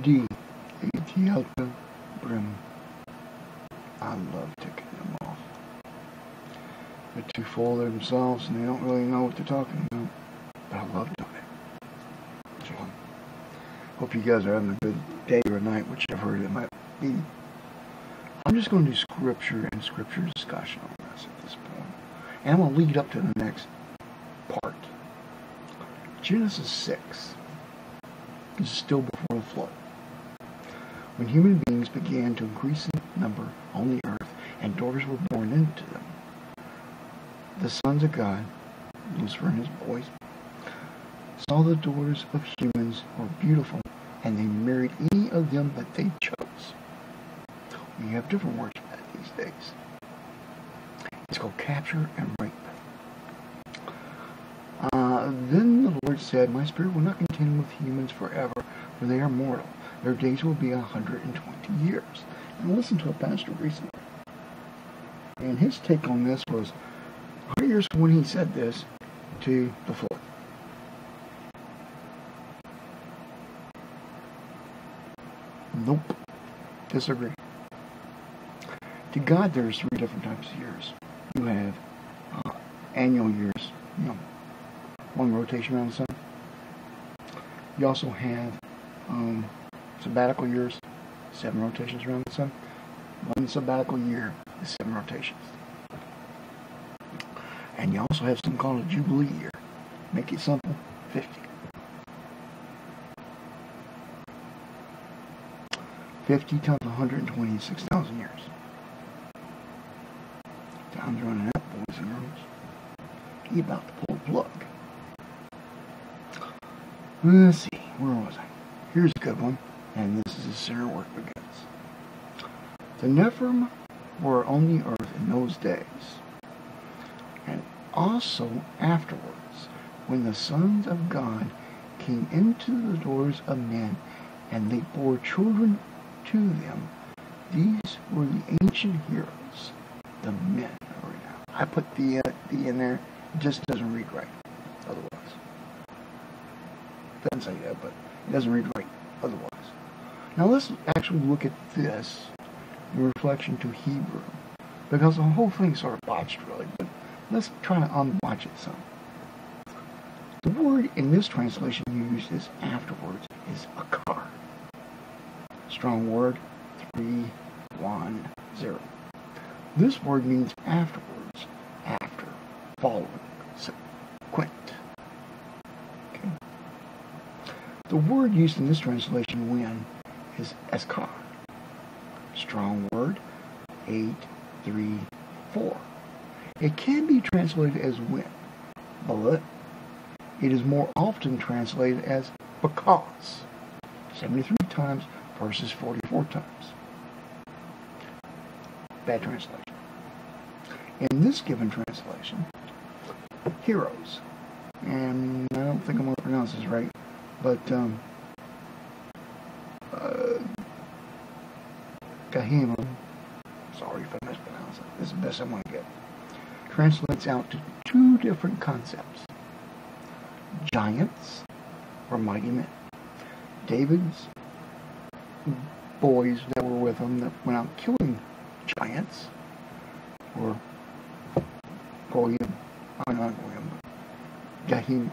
D. Etialta Brim. I love ticking them off. They're too full of themselves and they don't really know what they're talking about. But I love doing it. So, hope you guys are having a good day or night, whichever it might be. I'm just going to do scripture and scripture discussion on this at this point. And I'm going to lead up to the next part. Genesis 6 is still before the flood. When human beings began to increase in number on the earth and daughters were born into them, the sons of God, Lucifer and his boys, saw the daughters of humans were beautiful and they married any of them that they chose. We have different words for that these days. It's called capture and rape. Then the Lord said, my spirit will not contend with humans forever, for they are mortal. Their days will be 120 years. And I listened to a pastor recently, and his take on this was 100 years from when he said this to the flood. Nope. Disagree. To God, there's 3 different types of years. You have annual years, one rotation around the sun. You also have sabbatical years, 7 rotations around the sun. One sabbatical year is 7 rotations. And you also have something called a Jubilee year. Make it simple, 50. 50 times 126,000 years. Time's running out, boys and girls. You about to pull the plug. Let's see, where was I? Here's a good one, and this is the center where it begins. The Nephilim were on the earth in those days, and also afterwards, when the sons of God came into the daughters of men, and they bore children to them. These were the ancient heroes, the men of renown. I put the in there, it just doesn't read right otherwise. Doesn't say that, but it doesn't read right otherwise. Now let's actually look at this in reflection to Hebrew, because the whole thing's sort of botched really, but let's try to unbotch it some. The word in this translation used as afterwards is achar. Strong word, 310. This word means afterwards, after, following, subsequent. Okay. The word used in this translation, when, is achar. Strong word, 834. It can be translated as when, but it is more often translated as because, 73 times versus 44 times. Bad translation. In this given translation, heroes, and I don't think I'm going to pronounce this right, but Kahima, sorry if I mispronounce it, this is the best I'm going to get, translates out to 2 different concepts. Giants, or mighty men. David's boys that were with him that went out killing giants, or Goyim, I'm not Goyim, but Gahim,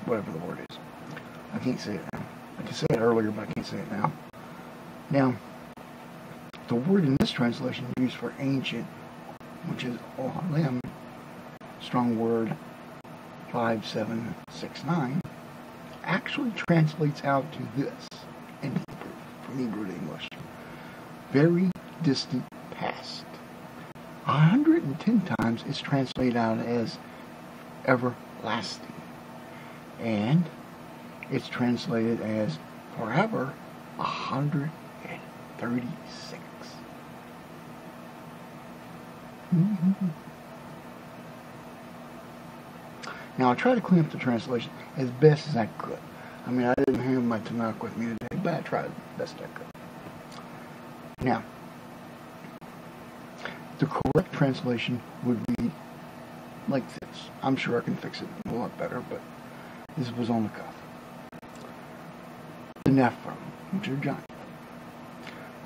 whatever the word is. I can't say it now. I can say it earlier, but I can't say it now. Now, the word in this translation used for ancient, which is Ohalim, strong word 5769, actually translates out to this in Hebrew, from Hebrew to English. Very distant past. 110 times is translated out as everlasting. And it's translated as forever 136. Now, I tried to clean up the translation as best as I could. I mean, I didn't have my Tanakh with me today, but I tried the best I could. Now, the correct translation would read like this. I'm sure I can fix it a lot better, but this was on the cuff. The Nephilim, which are giants,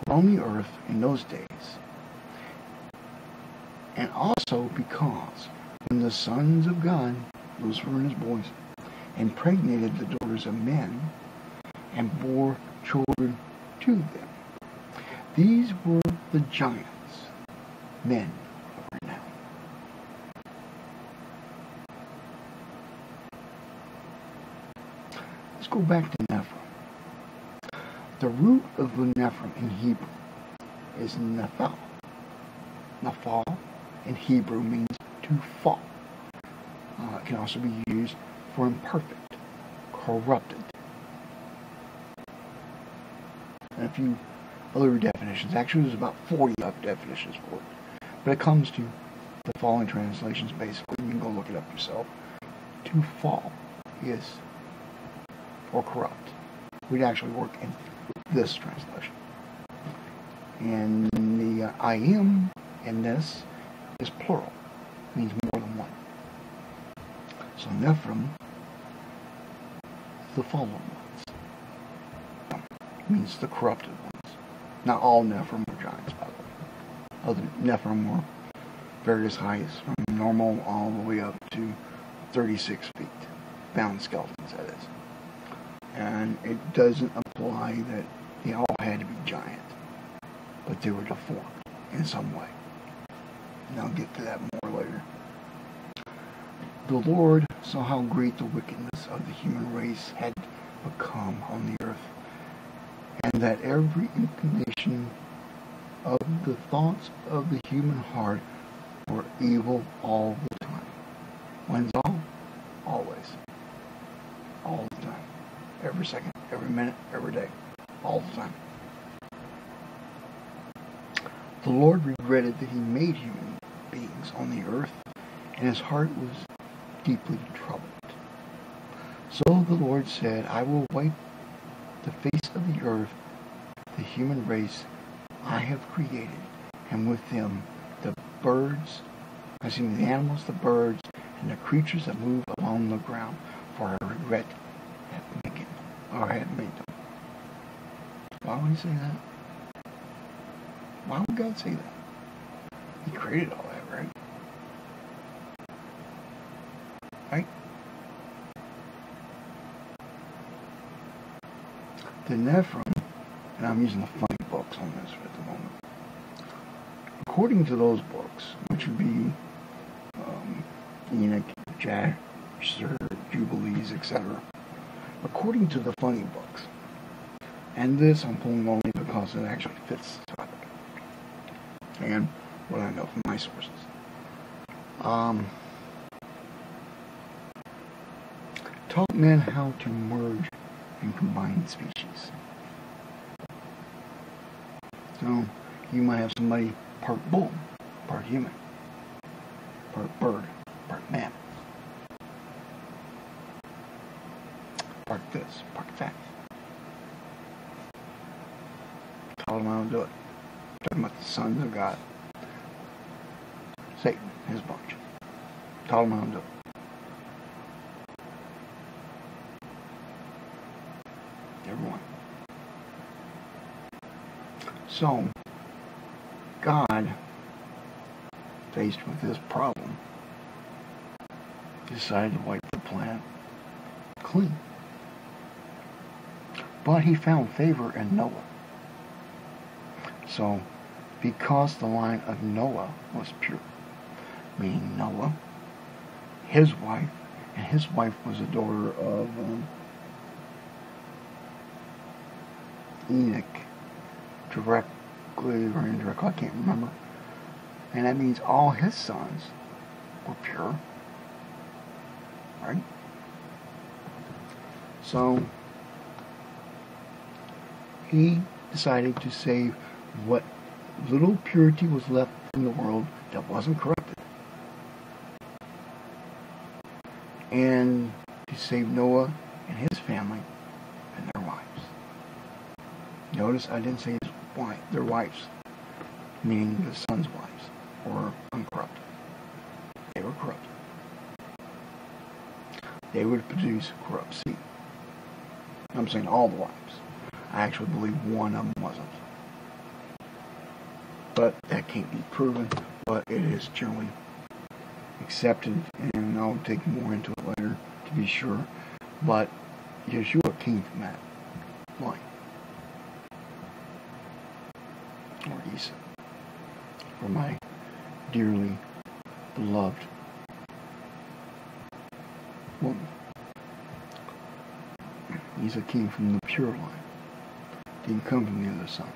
were on the earth in those days. And also because when the sons of God, Lucifer and his boys, impregnated the daughters of men and bore children to them. These were the giants, men of renown. Let's go back to Nephilim. The root of the Nephilim in Hebrew is Nephal. Nephal in Hebrew means to fall. It can also be used for imperfect, corrupted. And a few other definitions. Actually, there's about 40 definitions for it. But it comes to the following translations, basically. You can go look it up yourself. To fall is, or corrupt. We'd actually work in this translation. And the I am in this is plural. It means more than one. So Nephilim, the fallen ones, means the corrupted ones. Not all Nephilim were giants, by the way. Other Nephilim were various heights, from normal all the way up to 36 feet. Bound skeletons, that is. And it doesn't imply that they all had to be giant, but they were deformed in some way. And I'll get to that more later. The Lord saw how great the wickedness of the human race had become on the earth, and that every inclination of the thoughts of the human heart were evil all the time. When's all? Always. All the time. Every second, every minute, every day. All the time. The Lord regretted that he made human beings on the earth, and his heart was deeply troubled. So the Lord said, I will wipe the face of the earth, the human race I have created, and with them the animals, the birds, and the creatures that move along the ground, for I regret have made them. Why would he say that? Why would God say that? He created all that, right? Right? The Nephilim, and I'm using the funny books on this at the moment. According to those books, which would be Enoch, Jasher, Jubilees, etc. According to the funny books, and this I'm pulling only because it actually fits the topic, and what I know from my sources. Taught men how to merge and combine species. So, you might have somebody part bull, part human, part bird, part man, part this, part that. Taught them how to do it. Talking about the sons of God. Satan, his bunch. Taught them how to do it. Everyone. So, God, faced with this problem, decided to wipe the planet clean. But he found favor in Noah. So, because the line of Noah was pure, meaning Noah, his wife, and his wife was a daughter of Enoch, directly or indirectly, I can't remember. And that means all his sons were pure. Right? So, he decided to save what little purity was left in the world that wasn't corrupted. And to save Noah and his family and their wives. Notice I didn't say their wives, meaning the sons' wives, were uncorrupted. They were corrupted. They would produce corrupt seed. I'm saying all the wives. I actually believe one of them wasn't. But that can't be proven, but it is generally accepted, and I'll take more into it later to be sure. But Yeshua came from that line. Or Isa. For my dearly beloved woman. Isa came from the pure line. Didn't come from the other sons.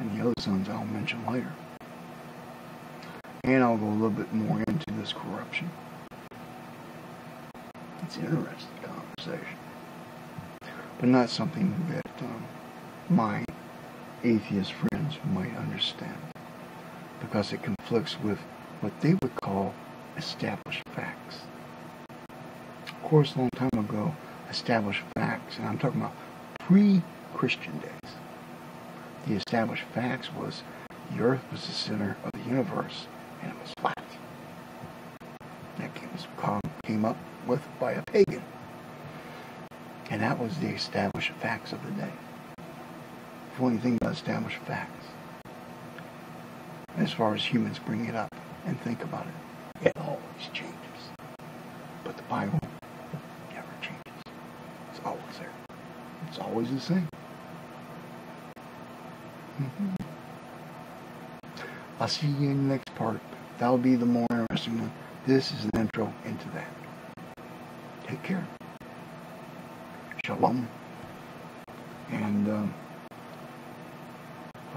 And the other sons I'll mention later. And I'll go a little bit more into this corruption. It's an interesting conversation. But not something that my atheist friends might understand. Because it conflicts with what they would call established facts. Of course, a long time ago, established facts, and I'm talking about pre-Christian days. The established facts was the earth was the center of the universe, and it was flat. That came up with by a pagan. And that was the established facts of the day. If you want anything about established facts, as far as humans bring it up and think about it, it always changes. But the Bible never changes. It's always there. It's always the same. I'll see you in the next part. That'll be the more interesting one. This is an intro into that. Take care. Shalom. And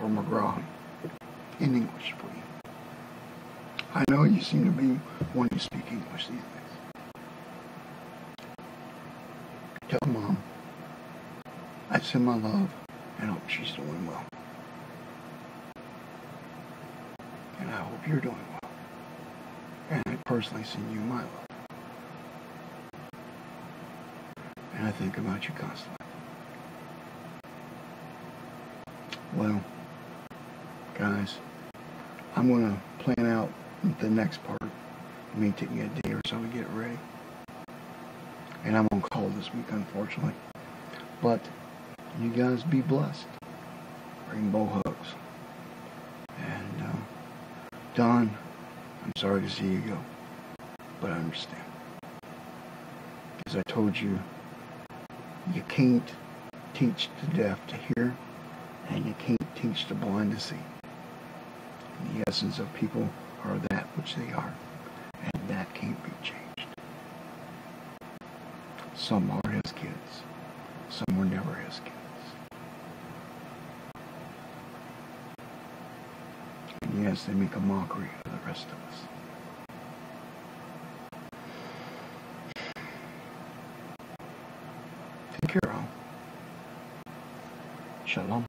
or McGraw in English for you. I know you seem to be wanting to speak English these days. Tell Mom I send my love and hope she's doing well. And I hope you're doing well. And I personally send you my love. And I think about you constantly. Well, guys, I'm going to plan out the next part. It may take me a day or so to get ready. And I'm on call this week, unfortunately. But you guys be blessed. Rainbow hugs. And Don, I'm sorry to see you go. But I understand. As I told you, you can't teach the deaf to hear, and you can't teach the blind to see. And the essence of people are that which they are, and that can't be changed. Some are his kids, some were never his kids. And yes, they make a mockery of the rest of us. Take care, all. Shalom.